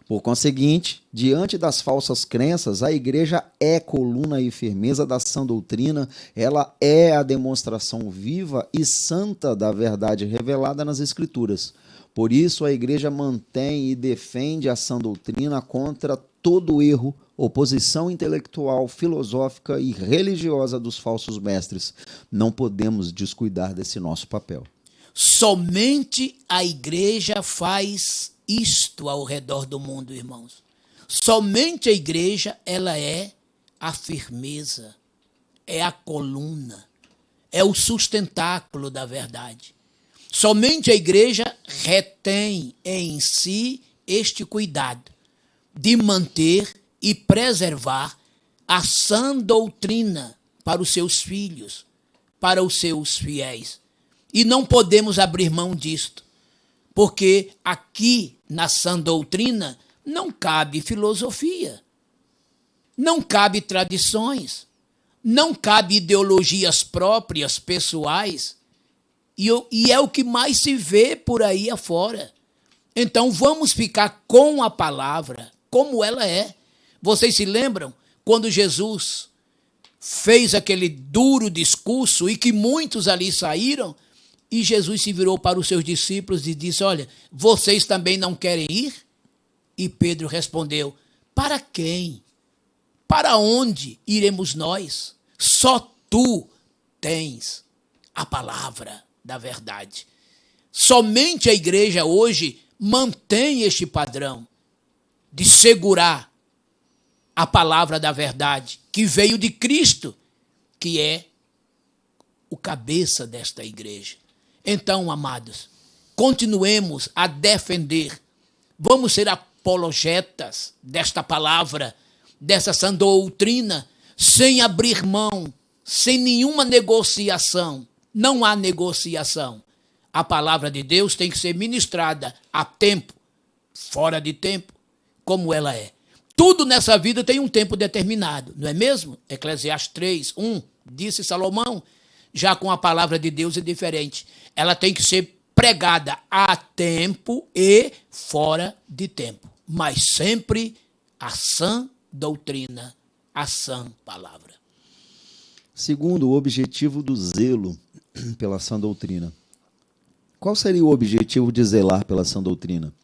Por conseguinte, diante das falsas crenças, a igreja é coluna e firmeza da sã doutrina, ela é a demonstração viva e santa da verdade revelada nas Escrituras. Por isso, a igreja mantém e defende a sã doutrina contra todo erro, oposição intelectual, filosófica e religiosa dos falsos mestres. Não podemos descuidar desse nosso papel. Somente a igreja faz isto ao redor do mundo, irmãos. Somente a igreja, ela é a firmeza, é a coluna, é o sustentáculo da verdade. Somente a igreja retém em si este cuidado de manter e preservar a sã doutrina para os seus filhos, para os seus fiéis. E não podemos abrir mão disto, porque aqui na sã doutrina não cabe filosofia, não cabe tradições, não cabe ideologias próprias, pessoais, e é o que mais se vê por aí afora. Então vamos ficar com a palavra como ela é. Vocês se lembram quando Jesus fez aquele duro discurso e que muitos ali saíram, e Jesus se virou para os seus discípulos e disse: olha, vocês também não querem ir? E Pedro respondeu: para quem? Para onde iremos nós? Só tu tens a palavra da verdade. Somente a igreja hoje mantém este padrão de segurar a palavra da verdade, que veio de Cristo, que é o cabeça desta igreja. Então, amados, continuemos a defender, vamos ser apologetas desta palavra, dessa sã doutrina, sem abrir mão, sem nenhuma negociação. Não há negociação. A palavra de Deus tem que ser ministrada a tempo, fora de tempo, como ela é. Tudo nessa vida tem um tempo determinado, não é mesmo? Eclesiastes 3:1, disse Salomão. Já com a palavra de Deus é diferente. Ela tem que ser pregada a tempo e fora de tempo, mas sempre a sã doutrina, a sã palavra. Segundo, o objetivo do zelo pela sã doutrina. Qual seria o objetivo de zelar pela sã doutrina?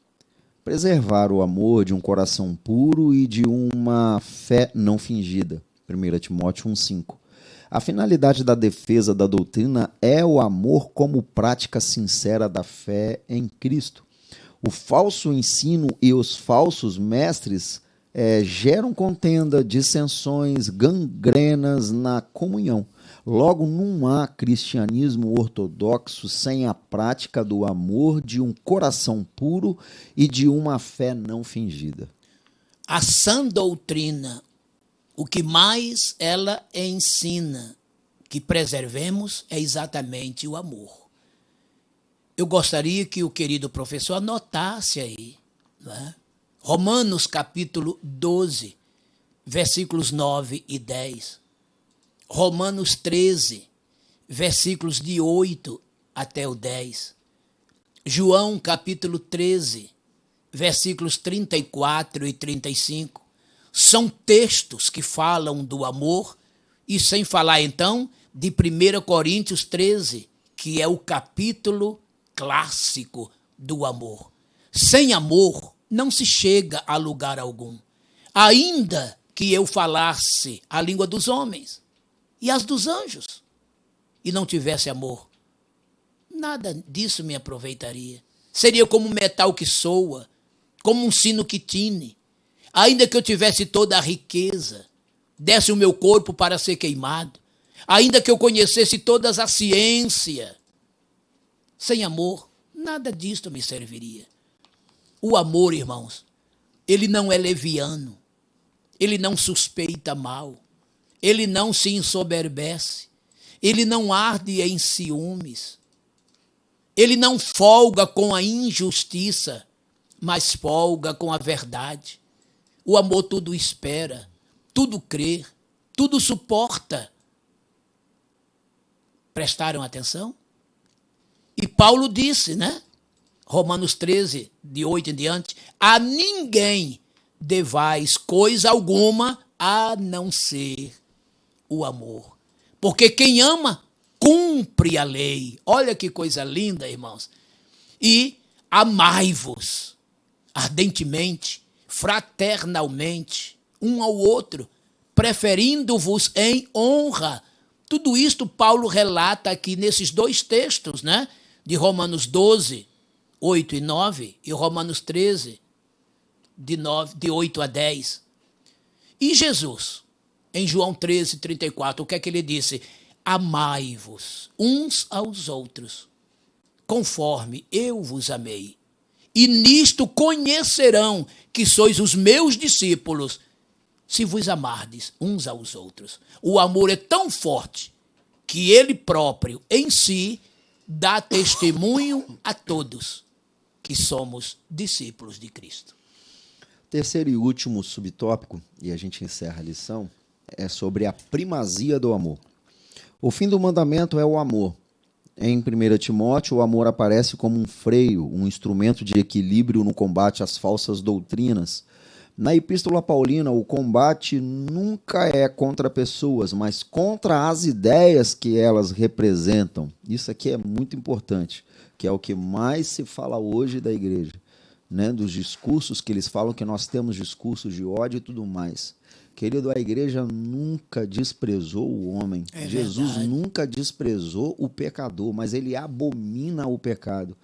Preservar o amor de um coração puro e de uma fé não fingida. 1 Timóteo 1,5. A finalidade da defesa da doutrina é o amor como prática sincera da fé em Cristo. O falso ensino e os falsos mestres geram contenda, dissensões, gangrenas na comunhão. Logo, não há cristianismo ortodoxo sem a prática do amor de um coração puro e de uma fé não fingida. A sã doutrina, o que mais ela ensina que preservemos é exatamente o amor. Eu gostaria que o querido professor anotasse aí, né? Romanos capítulo 12, versículos 9 e 10. Romanos 13, versículos de 8 até o 10. João capítulo 13, versículos 34 e 35. São textos que falam do amor, e sem falar então de 1 Coríntios 13, que é o capítulo clássico do amor. Sem amor não se chega a lugar algum. Ainda que eu falasse a língua dos homens e as dos anjos, e não tivesse amor, nada disso me aproveitaria. Seria como um metal que soa, como um sino que tine. ainda que eu tivesse toda a riqueza, desse o meu corpo para ser queimado, ainda que eu conhecesse todas a ciência, sem amor, nada disto me serviria. O amor, irmãos, ele não é leviano, ele não suspeita mal, ele não se ensoberbece, ele não arde em ciúmes, ele não folga com a injustiça, mas folga com a verdade. O amor tudo espera, tudo crê, tudo suporta. Prestaram atenção? E Paulo disse, né? Romanos 13, de 8 em diante, a ninguém devais coisa alguma a não ser o amor. Porque quem ama, cumpre a lei. Olha que coisa linda, irmãos. E amai-vos ardentemente, fraternalmente, um ao outro, preferindo-vos em honra. Tudo isto Paulo relata aqui nesses dois textos, né? De Romanos 12, 8 e 9, e Romanos 13, de 8 a 10. E Jesus, em João 13, 34, o que é que ele disse? Amai-vos uns aos outros, conforme eu vos amei. E nisto conhecerão que sois os meus discípulos, se vos amardes uns aos outros. O amor é tão forte que ele próprio, em si, dá testemunho a todos que somos discípulos de Cristo. Terceiro e último subtópico, e a gente encerra a lição, é sobre a primazia do amor. O fim do mandamento é o amor. Em 1 Timóteo, o amor aparece como um freio, um instrumento de equilíbrio no combate às falsas doutrinas. Na Epístola Paulina, o combate nunca é contra pessoas, mas contra as ideias que elas representam. Isso aqui é muito importante, que é o que mais se fala hoje da igreja, né? Dos discursos que eles falam que nós temos discursos de ódio e tudo mais. Querido, a igreja nunca desprezou o homem. Jesus verdade. nunca desprezou o pecador, mas ele abomina o pecado.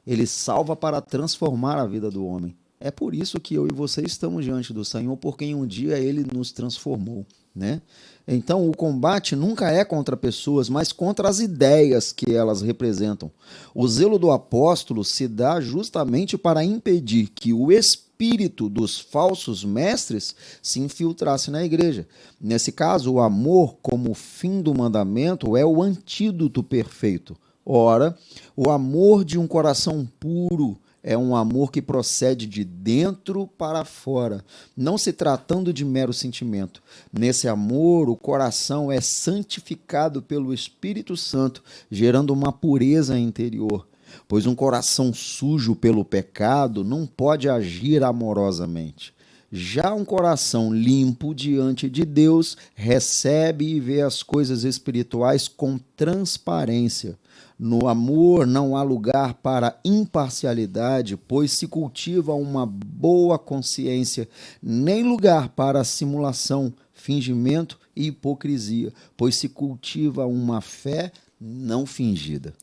Ele salva para transformar a vida do homem. É por isso que eu e você estamos diante do Senhor, porque em um dia ele nos transformou, né? Então, o combate nunca é contra pessoas, mas contra as ideias que elas representam. O zelo do apóstolo se dá justamente para impedir que o espírito dos falsos mestres se infiltrasse na igreja. Nesse caso, o amor, como fim do mandamento, é o antídoto perfeito. Ora, o amor de um coração puro é um amor que procede de dentro para fora, não se tratando de mero sentimento. Nesse amor, o coração é santificado pelo Espírito Santo, gerando uma pureza interior. Pois um coração sujo pelo pecado não pode agir amorosamente. Já um coração limpo diante de Deus recebe e vê as coisas espirituais com transparência. No amor não há lugar para imparcialidade, pois se cultiva uma boa consciência, nem lugar para simulação, fingimento e hipocrisia, pois se cultiva uma fé não fingida.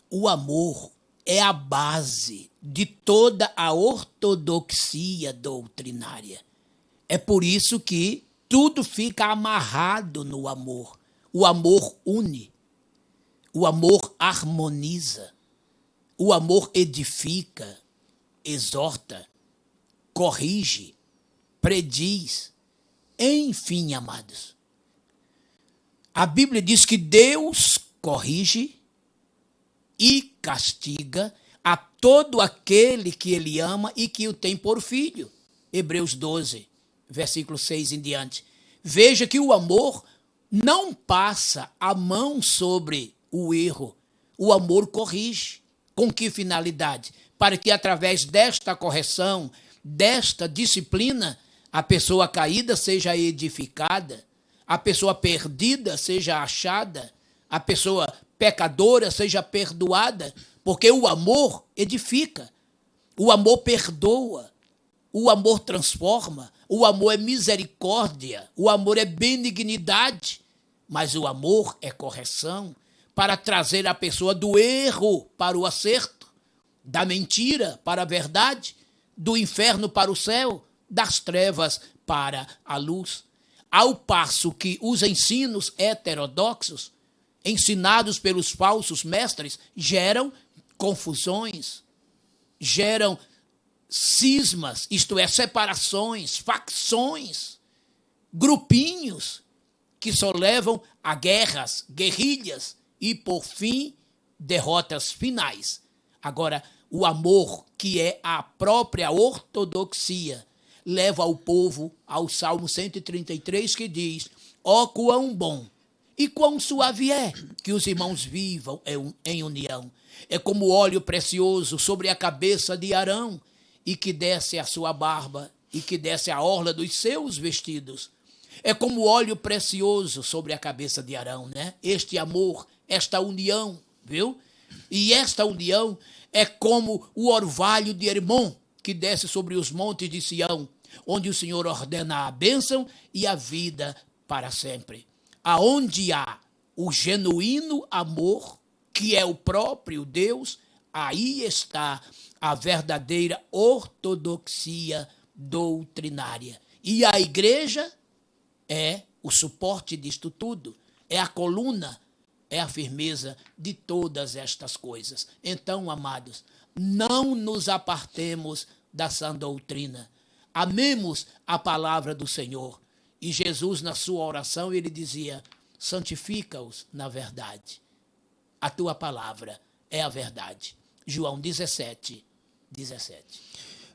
O amor é a base de toda a ortodoxia doutrinária. É por isso que tudo fica amarrado no amor. O amor une. O amor harmoniza, o amor edifica, exorta, corrige, prediz. Enfim, amados, a Bíblia diz que Deus corrige e castiga a todo aquele que ele ama e que o tem por filho. Hebreus 12, versículo 6 em diante. Veja que o amor não passa a mão sobre o erro. O amor corrige. Com que finalidade? Para que através desta correção, desta disciplina, a pessoa caída seja edificada, a pessoa perdida seja achada, a pessoa pecadora seja perdoada, porque o amor edifica, o amor perdoa, o amor transforma, o amor é misericórdia, o amor é benignidade, mas o amor é correção, para trazer a pessoa do erro para o acerto, da mentira para a verdade, do inferno para o céu, das trevas para a luz. Ao passo que os ensinos heterodoxos, ensinados pelos falsos mestres, geram confusões, geram cismas, isto é, separações, facções, grupinhos que só levam a guerras, guerrilhas e, por fim, derrotas finais. Agora, o amor, que é a própria ortodoxia, leva o povo ao Salmo 133, que diz: ó, quão bom e quão suave é que os irmãos vivam em união. É como óleo precioso sobre a cabeça de Arão, e que desce a sua barba, e que desce a orla dos seus vestidos. É como óleo precioso sobre a cabeça de Arão, né? Este amor, esta união, viu? E esta união é como o orvalho de Hermon, que desce sobre os montes de Sião, onde o Senhor ordena a bênção e a vida para sempre. Aonde há o genuíno amor, que é o próprio Deus, aí está a verdadeira ortodoxia doutrinária. E a igreja é o suporte disto tudo, é a coluna, é a firmeza de todas estas coisas. Então, amados, não nos apartemos da sã doutrina. Amemos a palavra do Senhor. E Jesus, na sua oração, ele dizia: santifica-os na verdade. A tua palavra é a verdade. João 17.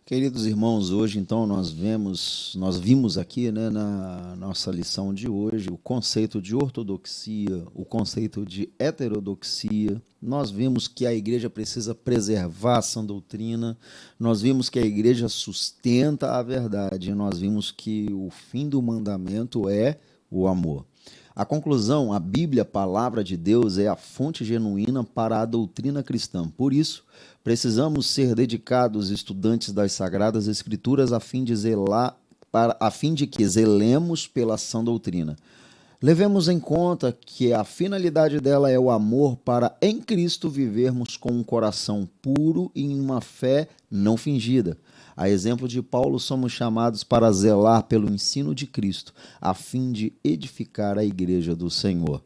Queridos irmãos, hoje então nós vimos aqui, né, na nossa lição de hoje o conceito de ortodoxia, o conceito de heterodoxia. Nós vimos que a igreja precisa preservar a sã doutrina, nós vimos que a igreja sustenta a verdade, nós vimos que o fim do mandamento é o amor. A conclusão: a Bíblia, a palavra de Deus, é a fonte genuína para a doutrina cristã. Por isso, precisamos ser dedicados estudantes das Sagradas Escrituras a fim de que zelemos pela sã doutrina. Levemos em conta que a finalidade dela é o amor, para em Cristo vivermos com um coração puro e em uma fé não fingida. A exemplo de Paulo, somos chamados para zelar pelo ensino de Cristo, a fim de edificar a igreja do Senhor.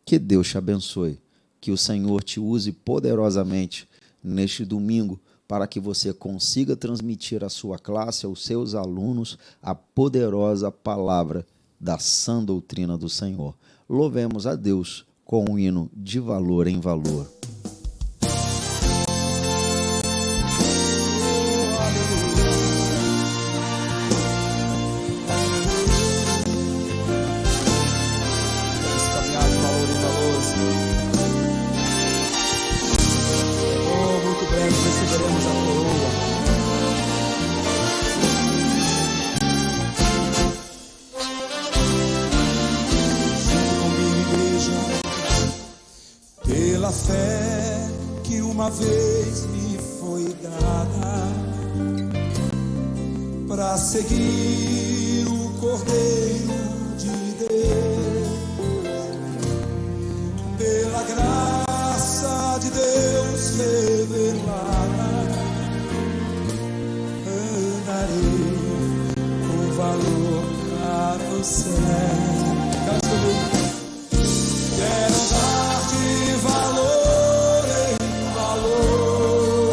Que Deus te abençoe, que o Senhor te use poderosamente neste domingo, para que você consiga transmitir à sua classe, aos seus alunos, a poderosa palavra da sã doutrina do Senhor. Louvemos a Deus com um hino de valor em valor. Receberemos a coroa. Junto comigo, igreja, pela fé que uma vez me foi dada, para seguir o Cordeiro de Deus, pela graça de Deus revelada, com valor para o céu. Quero dar de valor em valor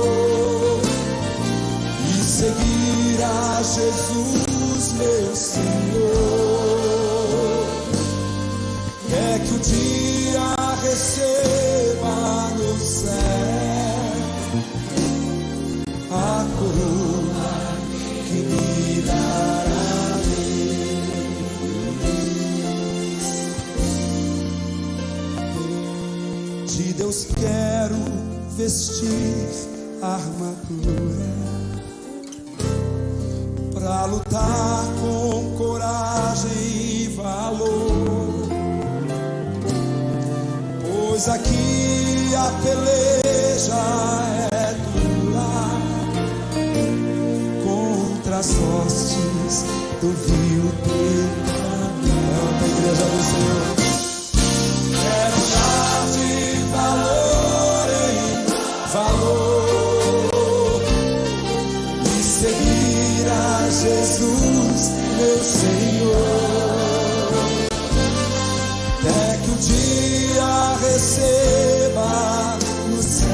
e seguir a Jesus, meu Senhor. É que o dia receba no céu a coroa que me dará Deus. De Deus quero vestir a armadura, pra lutar com coragem e valor, pois aqui a peleja é dura contra as hostes do vil pecado. A igreja do Senhor. Quero dar de valor em valor e seguir a Jesus. dia receba no céu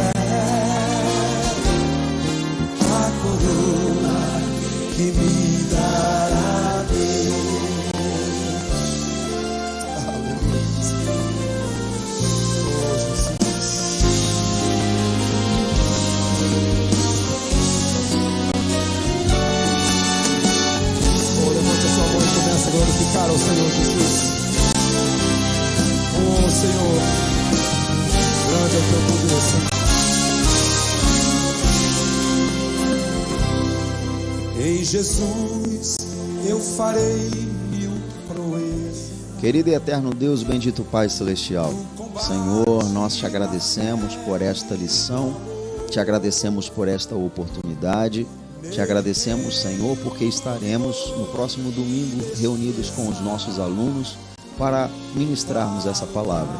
a coroa que me dará Deus. Aleluia. Oh, Jesus. Oh, levante a sua mão e comece a glorificar ao Senhor Jesus. Oh, Senhor, grande é o teu poder, Senhor. Em Jesus eu farei mil proezas. Querido e eterno Deus, bendito Pai Celestial, Senhor, nós te agradecemos por esta lição, te agradecemos por esta oportunidade, te agradecemos, Senhor, porque estaremos no próximo domingo reunidos com os nossos alunos para ministrarmos essa palavra.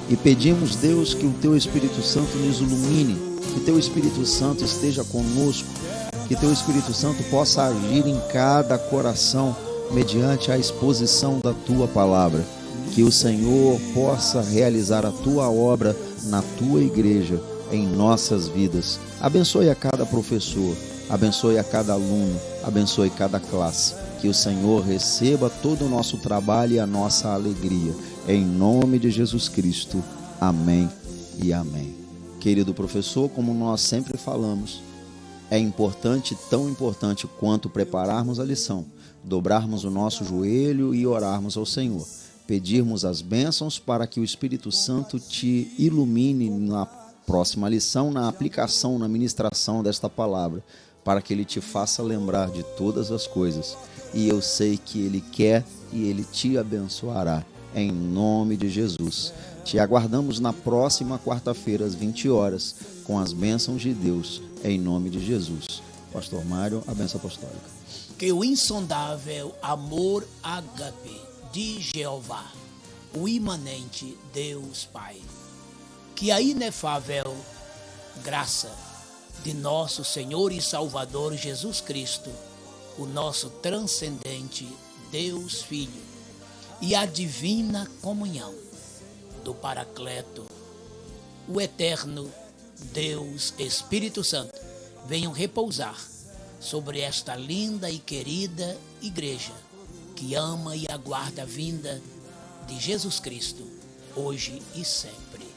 E pedimos, Deus, que o Teu Espírito Santo nos ilumine, que Teu Espírito Santo esteja conosco, que Teu Espírito Santo possa agir em cada coração mediante a exposição da Tua palavra, que o Senhor possa realizar a Tua obra na Tua igreja, em nossas vidas. Abençoe a cada professor, abençoe a cada aluno, abençoe cada classe. Que o Senhor receba todo o nosso trabalho e a nossa alegria. Em nome de Jesus Cristo. Amém e amém. Querido professor, como nós sempre falamos, é importante, tão importante quanto prepararmos a lição, dobrarmos o nosso joelho e orarmos ao Senhor. Pedirmos as bênçãos para que o Espírito Santo te ilumine na próxima lição, na aplicação, na ministração desta palavra, para que Ele te faça lembrar de todas as coisas. E eu sei que Ele quer e Ele te abençoará, em nome de Jesus. Te aguardamos na próxima quarta-feira, às 20 horas, com as bênçãos de Deus, em nome de Jesus. Pastor Mário, a bênção apostólica. Que o insondável amor ágape de Jeová, o imanente Deus Pai, que a inefável graça de nosso Senhor e Salvador Jesus Cristo, o nosso transcendente Deus Filho, e a divina comunhão do Paracleto, o eterno Deus Espírito Santo, venham repousar sobre esta linda e querida igreja que ama e aguarda a vinda de Jesus Cristo, hoje e sempre.